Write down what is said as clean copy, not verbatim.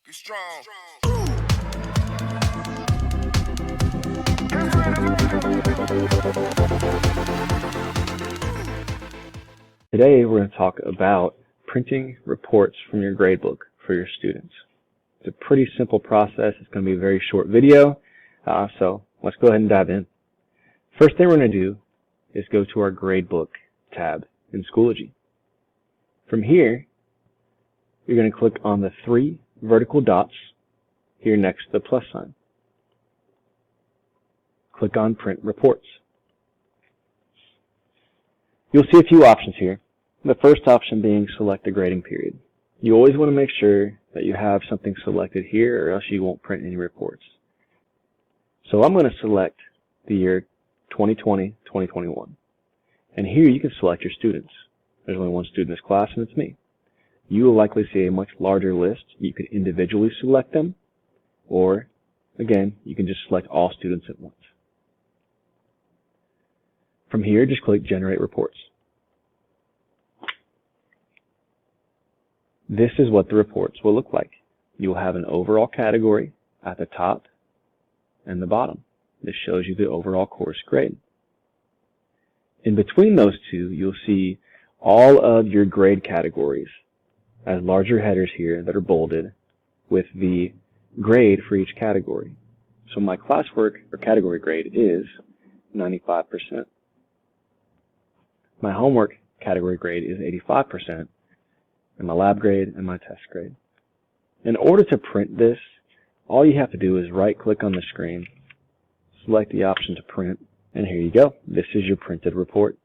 Be strong. Today we're going to talk about printing reports from your gradebook for your students. It's a pretty simple process. It's going to be a very short video, so let's go ahead and dive in. First thing we're going to do is go to our gradebook tab in Schoology. From here, you're going to click on the 3 vertical dots here next to the plus sign. Click on Print Reports. You'll see a few options here. The first option being select a grading period. You always want to make sure that you have something selected here or else you won't print any reports. So I'm going to select the year 2020-2021. And here you can select your students. There's only one student in this class and it's me. You will likely see a much larger list. You could individually select them, or again, you can just select all students at once. From here, just click Generate Reports. This is what the reports will look like. You will have an overall category at the top and the bottom. This shows you the overall course grade. In between those two, you'll see all of your grade categories as larger headers here that are bolded with the grade for each category. So my classwork or category grade is 95%. My homework category grade is 85%, and my lab grade and my test grade. In order to print this, all you have to do is right-click on the screen, select the option to print, and here you go. This is your printed report.